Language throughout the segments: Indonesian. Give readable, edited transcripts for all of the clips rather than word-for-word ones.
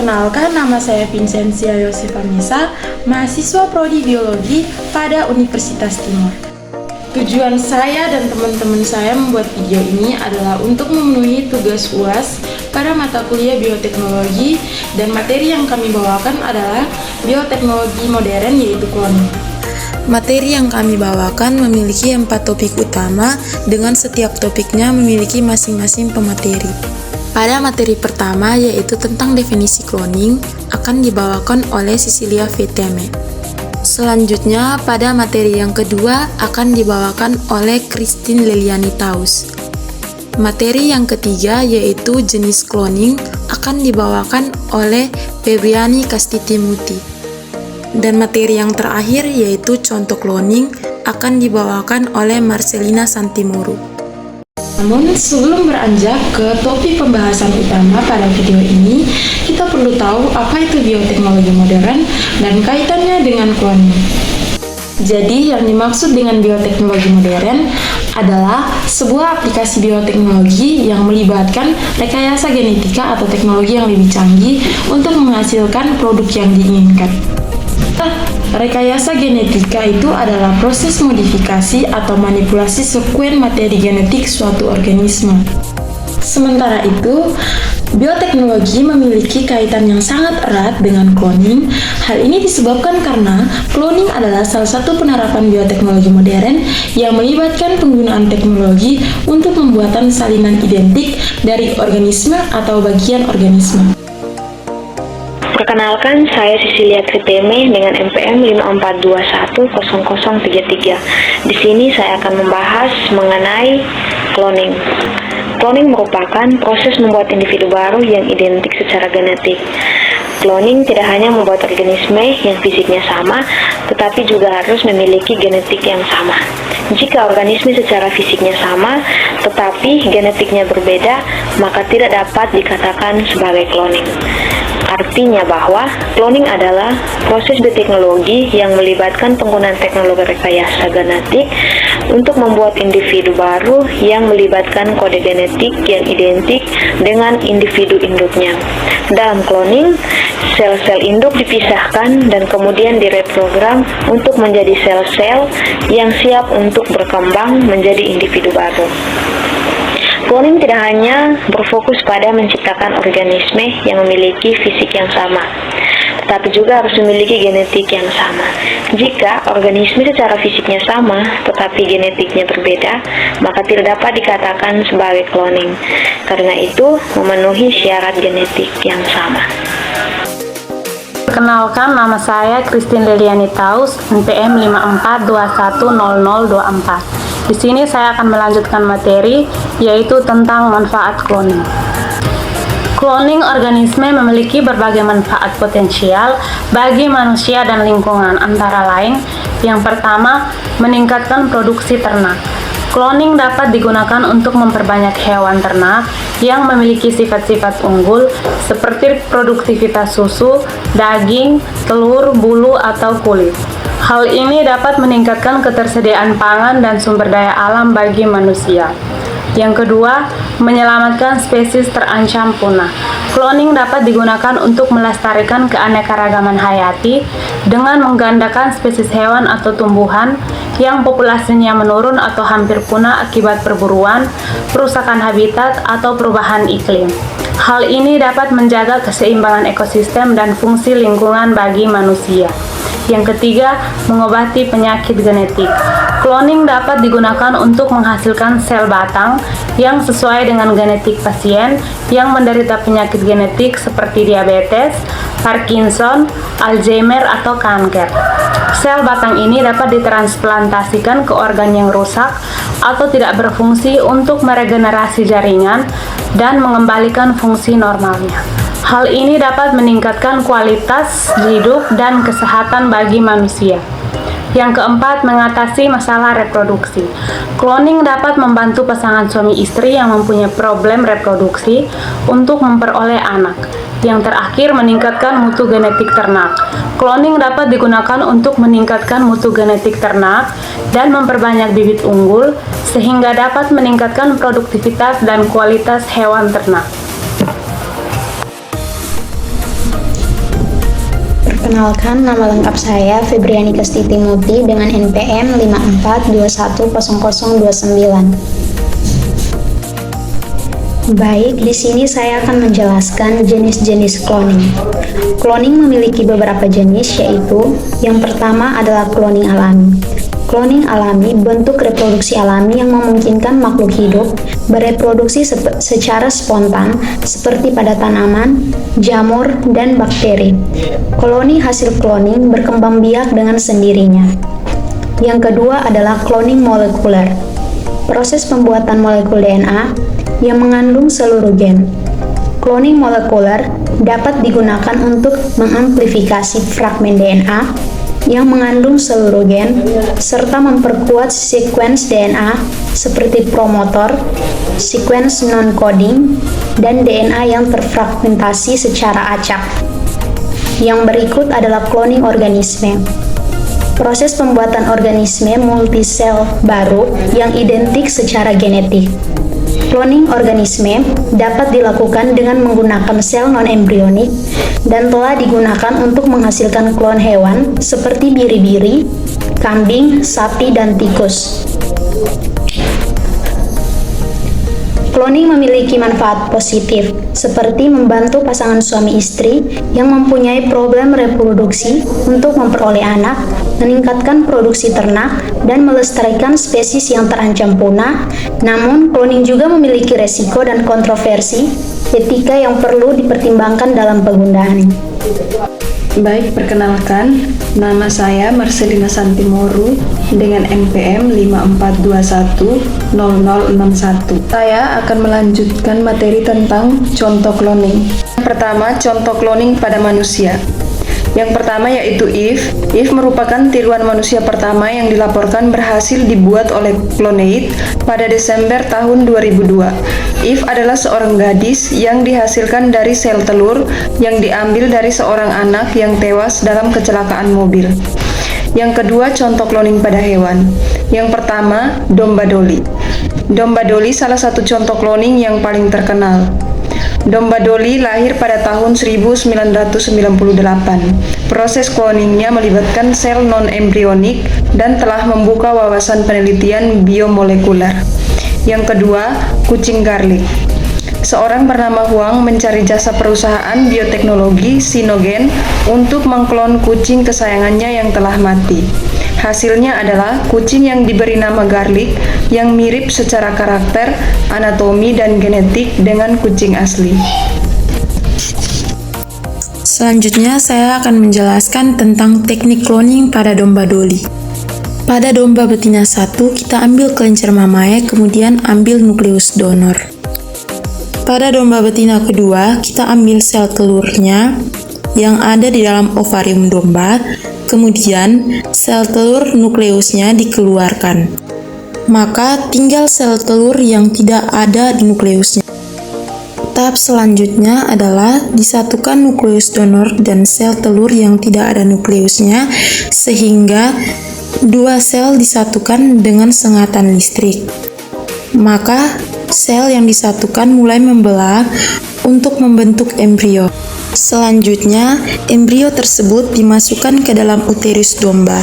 Perkenalkan, nama saya Vincentia Yosifamisa, mahasiswa Prodi Biologi pada Universitas Timur. Tujuan saya dan teman-teman saya membuat video ini adalah untuk memenuhi tugas UAS pada mata kuliah bioteknologi, dan materi yang kami bawakan adalah bioteknologi modern, yaitu cloning. Materi yang kami bawakan memiliki 4 topik utama, dengan setiap topiknya memiliki masing-masing pemateri. Pada materi pertama, yaitu tentang definisi cloning, akan dibawakan oleh Cecilia Veteme. Selanjutnya, pada materi yang kedua akan dibawakan oleh Christine Leliani Taus. Materi yang ketiga, yaitu jenis cloning, akan dibawakan oleh Febriani Kastitimuti. Dan materi yang terakhir, yaitu contoh cloning, akan dibawakan oleh Marcelina Santimuru. Namun, sebelum beranjak ke topik pembahasan utama pada video ini, kita perlu tahu apa itu bioteknologi modern dan kaitannya dengan cloning. Jadi, yang dimaksud dengan bioteknologi modern adalah sebuah aplikasi bioteknologi yang melibatkan rekayasa genetika atau teknologi yang lebih canggih untuk menghasilkan produk yang diinginkan. Rekayasa genetika itu adalah proses modifikasi atau manipulasi sekuen materi genetik suatu organisme. Sementara itu, bioteknologi memiliki kaitan yang sangat erat dengan cloning. Hal ini disebabkan karena cloning adalah salah satu penerapan bioteknologi modern yang melibatkan penggunaan teknologi untuk pembuatan salinan identik dari organisme atau bagian organisme. Perkenalkan, saya Cecilia Veteme dengan NPM 542100033. Di sini saya akan membahas mengenai cloning. Cloning merupakan proses membuat individu baru yang identik secara genetik. Cloning tidak hanya membuat organisme yang fisiknya sama, tetapi juga harus memiliki genetik yang sama. Jika organisme secara fisiknya sama, tetapi genetiknya berbeda, maka tidak dapat dikatakan sebagai cloning. Artinya bahwa cloning adalah proses bioteknologi yang melibatkan penggunaan teknologi rekayasa genetik untuk membuat individu baru yang melibatkan kode genetik yang identik dengan individu induknya. Dalam cloning, sel-sel induk dipisahkan dan kemudian direprogram untuk menjadi sel-sel yang siap untuk berkembang menjadi individu baru. Cloning tidak hanya berfokus pada menciptakan organisme yang memiliki fisik yang sama, tetapi juga harus memiliki genetik yang sama. Jika organisme secara fisiknya sama, tetapi genetiknya berbeda, maka tidak dapat dikatakan sebagai cloning. Karena itu, memenuhi syarat genetik yang sama. Perkenalkan, nama saya Christine Leliani Taus, NPM 542100024. Di sini saya akan melanjutkan materi, yaitu tentang manfaat cloning. Cloning organisme memiliki berbagai manfaat potensial bagi manusia dan lingkungan, antara lain, yang pertama, meningkatkan produksi ternak. Cloning dapat digunakan untuk memperbanyak hewan ternak yang memiliki sifat-sifat unggul seperti produktivitas susu, daging, telur, bulu, atau kulit. Hal ini dapat meningkatkan ketersediaan pangan dan sumber daya alam bagi manusia. Yang kedua, menyelamatkan spesies terancam punah. Cloning dapat digunakan untuk melestarikan keanekaragaman hayati dengan menggandakan spesies hewan atau tumbuhan yang populasinya menurun atau hampir punah akibat perburuan, perusakan habitat, atau perubahan iklim. Hal ini dapat menjaga keseimbangan ekosistem dan fungsi lingkungan bagi manusia. Yang ketiga, mengobati penyakit genetik. Cloning dapat digunakan untuk menghasilkan sel batang yang sesuai dengan genetik pasien yang menderita penyakit genetik seperti diabetes, Parkinson, Alzheimer, atau kanker. Sel batang ini dapat ditransplantasikan ke organ yang rusak atau tidak berfungsi untuk meregenerasi jaringan dan mengembalikan fungsi normalnya. Hal ini dapat meningkatkan kualitas hidup dan kesehatan bagi manusia. Yang keempat, mengatasi masalah reproduksi. Cloning dapat membantu pasangan suami istri yang mempunyai problem reproduksi untuk memperoleh anak. Yang terakhir, meningkatkan mutu genetik ternak. Cloning dapat digunakan untuk meningkatkan mutu genetik ternak dan memperbanyak bibit unggul sehingga dapat meningkatkan produktivitas dan kualitas hewan ternak. Perkenalkan, nama lengkap saya Febriani Kestiti Muti dengan NPM 54210029. Baik, di sini saya akan menjelaskan jenis-jenis cloning. Cloning memiliki beberapa jenis, yaitu yang pertama adalah cloning alami. Cloning alami bentuk reproduksi alami yang memungkinkan makhluk hidup bereproduksi secara spontan seperti pada tanaman, jamur, dan bakteri. Koloni hasil cloning berkembang biak dengan sendirinya. Yang kedua adalah cloning molekuler. Proses pembuatan molekul DNA yang mengandung seluruh gen. Cloning molekuler dapat digunakan untuk mengamplifikasi fragmen DNA yang mengandung seluruh gen, serta memperkuat sequence DNA seperti promotor, sequence non-coding, dan DNA yang terfragmentasi secara acak. Yang berikut adalah cloning organisme. Proses pembuatan organisme multisel baru yang identik secara genetik. Cloning organisme dapat dilakukan dengan menggunakan sel non-embrionik dan telah digunakan untuk menghasilkan klon hewan seperti biri-biri, kambing, sapi, dan tikus. Cloning memiliki manfaat positif, seperti membantu pasangan suami istri yang mempunyai problem reproduksi untuk memperoleh anak, meningkatkan produksi ternak, dan melestarikan spesies yang terancam punah. Namun, cloning juga memiliki resiko dan kontroversi etika yang perlu dipertimbangkan dalam penggunaan. Baik, perkenalkan, nama saya Marcelina Santimoru dengan NPM 54210061. Saya akan melanjutkan materi tentang contoh cloning. Yang pertama, contoh cloning pada manusia. Yang pertama yaitu Eve. Eve merupakan tiruan manusia pertama yang dilaporkan berhasil dibuat oleh Clonaid pada Desember tahun 2002. Eve adalah seorang gadis yang dihasilkan dari sel telur yang diambil dari seorang anak yang tewas dalam kecelakaan mobil. Yang kedua, contoh cloning pada hewan. Yang pertama, domba Dolly. Domba Dolly salah satu contoh cloning yang paling terkenal. Domba Dolly lahir pada tahun 1998. Proses cloningnya melibatkan sel non-embrionik dan telah membuka wawasan penelitian biomolekuler. Yang kedua, kucing garlic. Seorang bernama Huang mencari jasa perusahaan bioteknologi Sinogen untuk mengklon kucing kesayangannya yang telah mati. Hasilnya adalah kucing yang diberi nama Garlic yang mirip secara karakter, anatomi, dan genetik dengan kucing asli. Selanjutnya saya akan menjelaskan tentang teknik cloning pada domba Dolly. Pada domba betina 1, kita ambil kelenjar mamae, kemudian ambil nukleus donor. Pada domba betina kedua, kita ambil sel telurnya yang ada di dalam ovarium domba, kemudian sel telur nukleusnya dikeluarkan. Maka tinggal sel telur yang tidak ada di nukleusnya. Tahap selanjutnya adalah disatukan nukleus donor dan sel telur yang tidak ada nukleusnya, sehingga dua sel disatukan dengan sengatan listrik. Maka sel yang disatukan mulai membelah untuk membentuk embrio. Selanjutnya, embrio tersebut dimasukkan ke dalam uterus domba,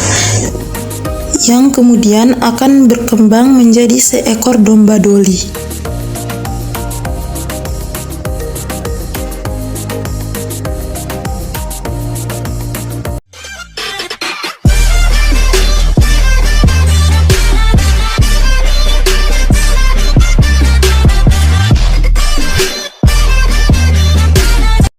yang kemudian akan berkembang menjadi seekor domba Dolly.